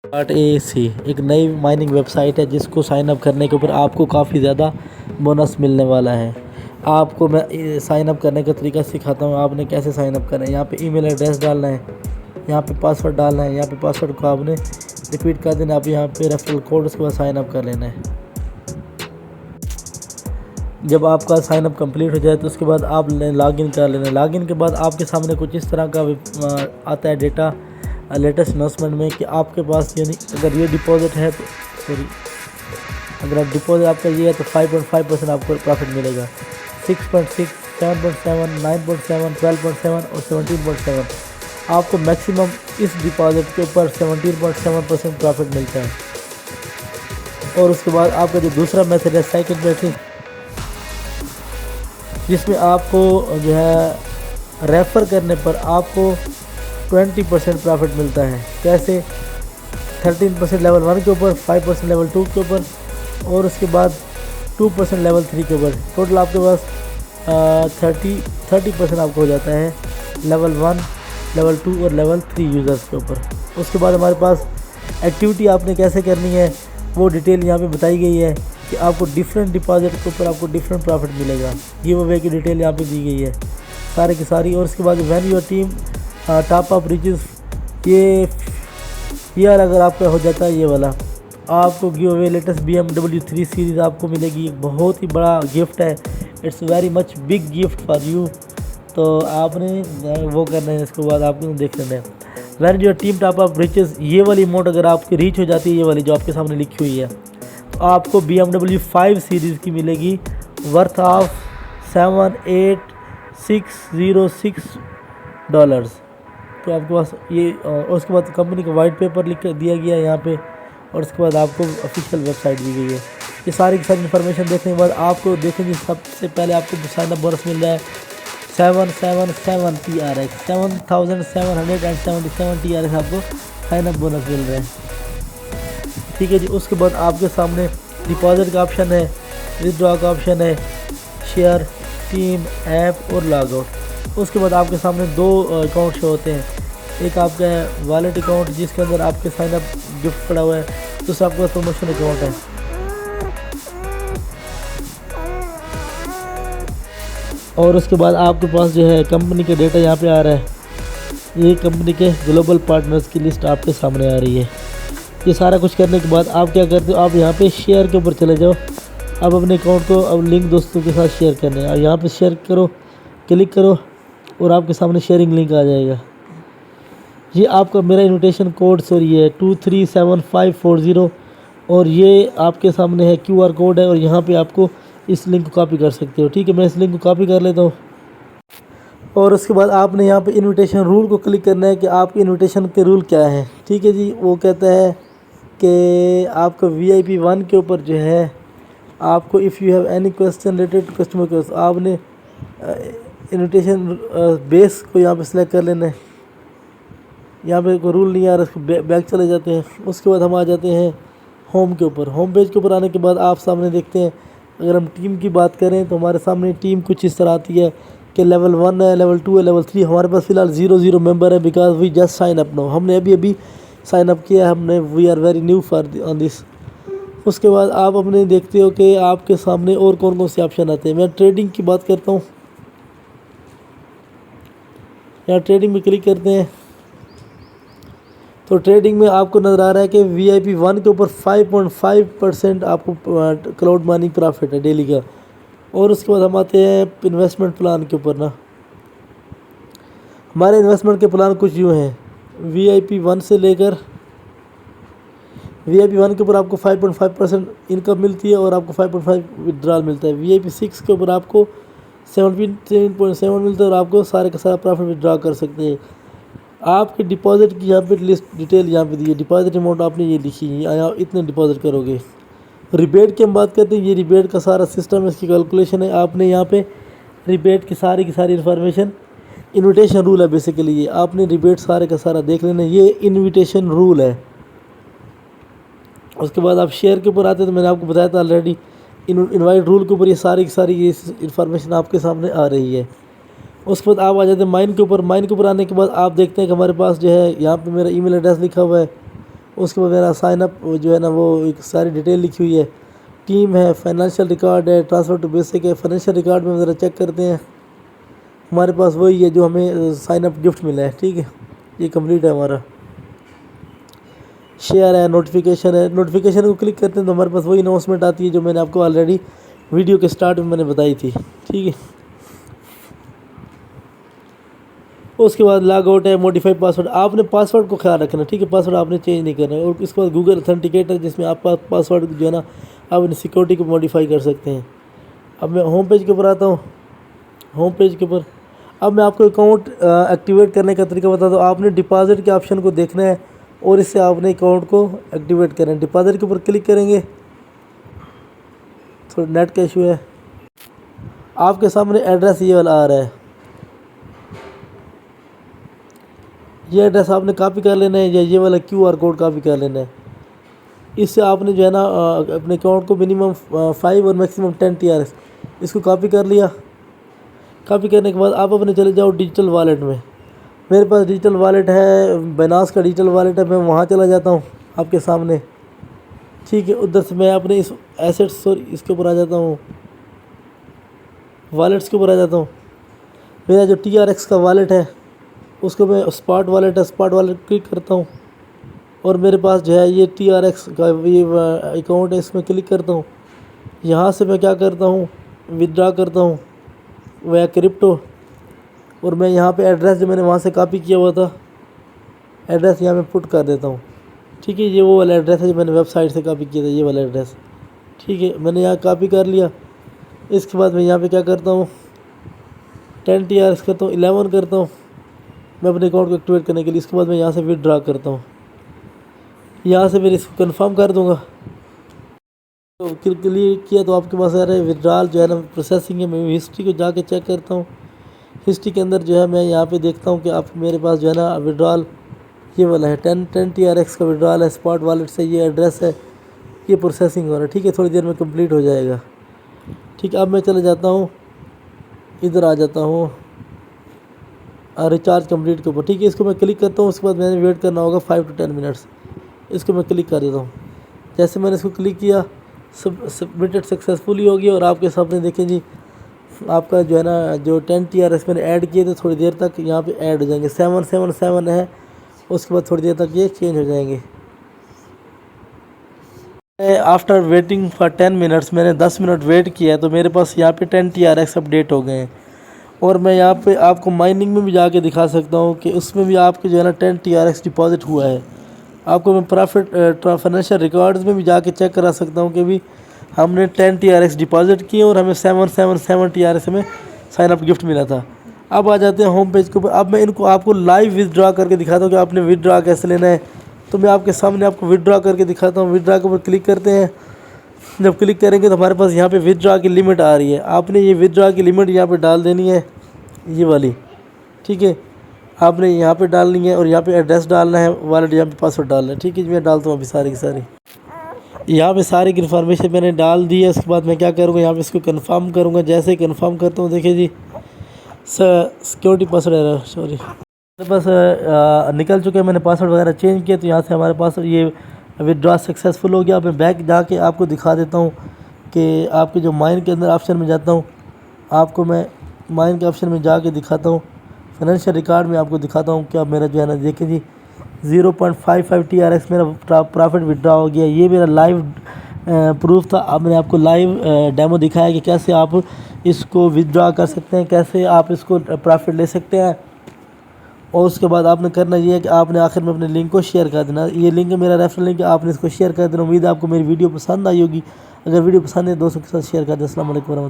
Dot A सी एक नई mining website है जिसको साइन अप करने के ऊपर आपको काफ़ी ज़्यादा बोनस मिलने वाला है। आपको मैं साइन अप करने का तरीका सिखाता हूँ। आपने कैसे साइन अप करना है। यहाँ पे ईमेल एड्रेस डालना है, यहाँ पे पासवर्ड डालना है, यहाँ पे पासवर्ड को आपने रिपीट कर देना। आप यहाँ पे रेफरल कोड, उसके बाद साइन अप कर लेना है। जब आपका साइन अप कंप्लीट हो जाए तो उसके बाद आप लॉगिन कर लेना। लॉगिन के बाद आपके सामने कुछ इस तरह का आता है डेटा लेटेस्ट अनाउंसमेंट में कि आपके पास यानी अगर ये डिपॉजिट है तो सॉरी अगर आप डिपॉजिट आपका ये है तो 5.5% आपको प्रॉफिट मिलेगा। 6.6, 7.7, 9.7, 12.7 और 17.7 आपको मैक्सिमम इस डिपॉजिट के ऊपर 17.7% प्रॉफिट मिलता है। और उसके बाद आपका जो दूसरा मेथड है सेकंड मेथड, जिसमें आपको जो है रेफ़र करने पर आपको 20% प्रॉफिट मिलता है। कैसे? 13% लेवल 1 के ऊपर, 5% लेवल 2 के ऊपर और उसके बाद 2% लेवल 3 के ऊपर। टोटल आपके पास 30% आपको हो जाता है लेवल 1, लेवल 2 और लेवल 3 यूज़र्स के ऊपर। उसके बाद हमारे पास एक्टिविटी आपने कैसे करनी है वो डिटेल यहाँ पे बताई गई है कि आपको डिफरेंट डिपॉजिट के ऊपर आपको डिफरेंट प्रॉफिट मिलेगा। गिव अवे की डिटेल यहाँ पे दी गई है सारे की सारी। और उसके बाद when your team top up reaches, ये अगर आपका हो जाता है ये वाला, आपको give away latest BMW 3 series आपको मिलेगी। एक बहुत ही बड़ा गिफ्ट है, it's very much big gift for you. तो आपने वो करना है, इसके बाद आपको देख लेना है। When your team top up reaches, ये वाली अमाउंट अगर आपकी रीच हो जाती है, ये वाली जो आपके सामने लिखी हुई है, तो आपको BMW 5 सीरीज़ की मिलेगी वर्थ ऑफ $78606। तो आपके पास ये और उसके बाद कंपनी का वाइट पेपर लिख कर दिया गया है यहाँ पे। और उसके बाद आपको ऑफिशियल वेबसाइट दी गई है। ये सारी की सारी इन्फॉर्मेशन देखने के बाद आपको देखेंगे सबसे पहले आपको साइन अप बोनस मिल रहा है 777 TRX, 7777 TRX आपको साइन अप बोनस मिल रहा है। ठीक है जी। उसके बाद आपके सामने डिपॉजिट का ऑप्शन है, विथड्रॉ का ऑप्शन है, शेयर, टीम, ऐप और लॉग आउट। उसके बाद आपके सामने दो अकाउंट शो होते हैं। एक आपका है वॉलेट अकाउंट जिसके अंदर आपके साइन अप गिफ्ट पड़ा हुआ है, दूसरा आपका प्रमोशन अकाउंट है। और उसके बाद आपके पास जो है कंपनी का डेटा यहाँ पे आ रहा है। ये कंपनी के ग्लोबल पार्टनर्स की लिस्ट आपके सामने आ रही है। ये सारा कुछ करने के बाद आप क्या करते हो, आप यहाँ पे शेयर के ऊपर चले जाओ। आप अपने अकाउंट को अब लिंक दोस्तों के साथ शेयर करने हैं। यहाँ पे शेयर करो, क्लिक करो और आपके सामने शेयरिंग लिंक आ जाएगा। ये आपका मेरा इनविटेशन कोड सॉरी है 237540 और ये आपके सामने है QR कोड है और यहाँ पे आपको इस लिंक को कॉपी कर सकते हो। ठीक है, मैं इस लिंक को कॉपी कर लेता हूँ। और उसके बाद आपने यहाँ पे इनविटेशन रूल को क्लिक करना है कि आपके इनविटेशन के रूल क्या है। ठीक है जी। वो कहता है कि आपका VIP 1 के ऊपर जो है आपको if you have any question related to customer care, आपने इनविटेशन बेस को यहाँ पे सिलेक्ट कर लेना है। यहाँ पे कोई रूल नहीं आ रहा, इसको बैक चले जाते हैं। उसके बाद हम आ जाते हैं होम के ऊपर। होम पेज के ऊपर आने के बाद आप सामने देखते हैं, अगर हम टीम की बात करें तो हमारे सामने टीम कुछ इस तरह आती है कि लेवल 1 है, लेवल 2 है, लेवल 3। हमारे पास फ़िलहाल 0 मेंबर है because we just sign up now. हमने अभी साइन अप किया है, हमने we are very new for on this. उसके बाद आप अपने देखते हो कि आपके सामने और कौन कौन से ऑप्शन आते हैं। मैं ट्रेडिंग की बात करता हूँ। यहाँ ट्रेडिंग में क्लिक करते हैं तो ट्रेडिंग में आपको नज़र आ रहा है कि VIP 1 के ऊपर 5.5% आपको क्लाउड माइनिंग प्रॉफिट है डेली का। और उसके बाद हम आते हैं इन्वेस्टमेंट प्लान के ऊपर ना। हमारे इन्वेस्टमेंट के प्लान कुछ यूँ हैं। VIP 1 से लेकर VIP 1 के ऊपर आपको 5.5% इनकम मिलती है और आपको 5.5 विड्रॉल मिलता है। VIP 6 के ऊपर आपको 17.7 मिलता है और आपको सारे का सारा प्रॉफिट विड्रॉ कर सकते हैं। आपके डिपॉजिट की यहाँ पे लिस्ट डिटेल यहाँ पे दी है। डिपॉजिट अमाउंट आपने ये लिखी है, यहाँ इतने डिपॉजिट करोगे। रिबेट की हम बात करते हैं, ये रिबेट का सारा सिस्टम है, इसकी कैलकुलेशन है। आपने यहाँ पे रिबेट की सारी इन्फॉर्मेशन, इन्विटेशन रूल है बेसिकली ये, आपने रिबेट सारे का सारा देख लेना। ये इन्विटेशन रूल है। उसके बाद आप शेयर के ऊपर आते हैं तो मैंने आपको बताया था ऑलरेडी। इनवाइट रूल के ऊपर ये सारी की सारी ये इन्फॉर्मेशन आपके सामने आ रही है। उसके बाद आप आ जाते हैं माइन के ऊपर। माइन के ऊपर आने के बाद आप देखते हैं कि हमारे पास जो है यहाँ पे मेरा ईमेल एड्रेस लिखा हुआ है उसके बाद मेरा साइनअप जो है ना वो एक सारी डिटेल लिखी हुई है, टीम है, फाइनेंशियल रिकॉर्ड है, ट्रांसफ़र टू बेसिक है। फाइनेंशियल रिकॉर्ड में ज़रा चेक करते हैं, हमारे पास वही है जो हमें साइनअप गिफ्ट मिला है, ठीक है, ये कंप्लीट है हमारा। शेयर है, नोटिफिकेशन है, नोटिफिकेशन को क्लिक करते हैं तो हमारे पास वही अनाउंसमेंट आती है जो मैंने आपको ऑलरेडी वीडियो के स्टार्ट में मैंने बताई थी, ठीक है। उसके बाद लॉग आउट है, मॉडिफाई पासवर्ड, आपने पासवर्ड को ख्याल रखना, ठीक है, पासवर्ड आपने चेंज नहीं करना है। और इसके बाद गूगल ऑथेंटिकेटर जिसमें आप पासवर्ड जो है ना आप अपनी सिक्योरिटी को मॉडिफाई कर सकते हैं। अब मैं होम पेज के ऊपर आता हूँ। होम पेज के ऊपर अब मैं आपको अकाउंट एक्टिवेट करने का तरीका बता दूँ। आपने डिपॉजिट के ऑप्शन को देखना है और इससे आपने अकाउंट को एक्टिवेट करना है। डिपॉजिट के ऊपर क्लिक करेंगे, थोड़ा नेट का इशू है। आपके सामने एड्रेस ये वाला आ रहा है, ये एड्रेस आपने कॉपी कर लेना है या ये वाला QR कोड कॉपी कर लेना है। इससे आपने जो है ना अपने अकाउंट को मिनिमम 5 और मैक्सिमम 10 TRX इसको कॉपी कर लिया। कॉपी करने के बाद आप अपने चले जाओ डिजिटल वॉलेट में। मेरे पास डिजिटल वॉलेट है, बाइनेंस का डिजिटल वॉलेट है, मैं वहाँ चला जाता हूँ आपके सामने, ठीक है। उधर से मैं अपने इस एसेट्स इसके ऊपर आ जाता हूँ, वॉलेट्स के ऊपर आ जाता हूँ। मेरा जो TRX का वॉलेट है उसको मैं स्पॉट वॉलेट है, स्पॉट वॉलेट क्लिक करता हूँ और मेरे पास जो है ये TRX का ये अकाउंट है, इसमें क्लिक करता हूँ। यहाँ से मैं क्या करता हूँ, विदड्रा करता हूँ वह क्रिप्टो, और मैं यहाँ पे एड्रेस जो मैंने वहाँ से कॉपी किया हुआ था एड्रेस यहाँ मैं पुट कर देता हूँ, ठीक है। ये वो वाला एड्रेस है जो मैंने वेबसाइट से कॉपी किया था, ये वाला एड्रेस, ठीक है। मैंने यहाँ कॉपी कर लिया। इसके बाद मैं यहाँ पे क्या करता हूँ, 10 TRX करता हूँ, 11 करता हूँ मैं अपने अकाउंट को एक्टिवेट करने के लिए। इसके बाद मैं यहाँ से विदड्रा करता हूँ, यहाँ से फिर इसको कंफर्म कर दूँगा। तो क्लिक किया तो आपके पास आ रहा है विड्रॉल जो है ना प्रोसेसिंग है। मैं हिस्ट्री को जाके चेक करता हूँ। हिस्ट्री के अंदर जो है मैं यहाँ पे देखता हूँ कि आप मेरे पास जो है ना विड्रॉल ये वाला है 10 TRX का विड्रॉल है, स्पॉट वॉलेट से ये एड्रेस है, ये प्रोसेसिंग हो रहा है, ठीक है। थोड़ी देर में कंप्लीट हो जाएगा, ठीक है। अब मैं चले जाता हूँ, इधर आ जाता हूँ रिचार्ज कंप्लीट के ऊपर, ठीक है। इसको मैं क्लिक करता हूँ। उसके बाद मैंने वेट करना होगा 5 to 10 मिनट्स। इसको मैं क्लिक कर देता हूँ। जैसे मैंने इसको क्लिक किया सबमिटेड सक्सेसफुली हो गया और आपके सामने देखें जी आपका जो है ना जो 10 TRX मैंने ऐड किए थे थोड़ी देर तक यहाँ पे ऐड हो जाएंगे। 777 है, उसके बाद थोड़ी देर तक ये चेंज हो जाएंगे। आफ्टर वेटिंग फॉर 10 मिनट्स मैंने 10 मिनट वेट किया है तो मेरे पास यहाँ पे 10 TRX अपडेट हो गए हैं। और मैं यहाँ पे आपको माइनिंग में भी जाके दिखा सकता हूँ कि उसमें भी आपके जो है ना 10 TRX डिपॉजिट हुआ है। आपको मैं प्रॉफिट फाइनेंशियल रिकॉर्ड्स में भी जाके चेक करा सकता हूँ कि भी हमने 10 TRX डिपॉजिट किए और हमें 777 TRX में साइन अप गिफ्ट मिला था। अब आ जाते हैं होम पेज के ऊपर। अब मैं इनको आपको लाइव विदड्रा करके दिखाता हूँ कि आपने विदड्रा कैसे लेना है। तो मैं आपके सामने आपको विदड्रा करके दिखाता हूँ। विदड्रा के ऊपर क्लिक करते हैं। जब क्लिक करेंगे तो हमारे पास यहाँ पे विदड्रा की लिमिट आ रही है। आपने ये विदड्रा की लिमिट यहाँ पे डाल देनी है, ये वाली, ठीक है। आपने यहाँ पे डालनी है और यहाँ पे एड्रेस डालना है, वॉलेट यहाँ पे पासवर्ड डालना है, ठीक है। मैं डालता हूँ अभी सारी की सारी। यहाँ पे सारी की इन्फॉर्मेशन मैंने डाल दी है। उसके बाद मैं क्या करूँगा, यहाँ पे इसको कंफर्म करूँगा। जैसे ही कंफर्म करता हूँ, देखिए जी सिक्योरिटी पासवर्ड है, सॉरी मेरे पास निकल चुके हैं। मैंने पासवर्ड वगैरह चेंज किया तो यहाँ से हमारे पास ये विदड्रॉ सक्सेसफुल हो गया। अब मैं बैक जाके आपको दिखा देता हूँ कि आपके जो माइन के अंदर ऑप्शन में जाता हूँ, आपको मैं माइन के ऑप्शन में जाके दिखाता हूँ। फाइनेंशियल रिकॉर्ड में आपको दिखाता हूँ कि अब मेरा जो है ना देखिए जी 0.55 TRX मेरा प्रॉफिट विड्रॉ हो गया। ये मेरा लाइव प्रूफ था। अब मैंने आपको लाइव डेमो दिखाया कि कैसे आप इसको विड्रॉ कर सकते हैं, कैसे आप इसको प्रॉफिट ले सकते हैं। और उसके बाद आपने करना ये है कि आपने आखिर में अपने लिंक को शेयर कर देना। ये लिंक है मेरा रेफरल लिंक है, आपने इसको शेयर कर देना। उम्मीद है आपको मेरी वीडियो पसंद आई होगी। अगर वीडियो पसंद है दोस्तों के साथ शेयर कर दें। अस्सलाम वालेकुम।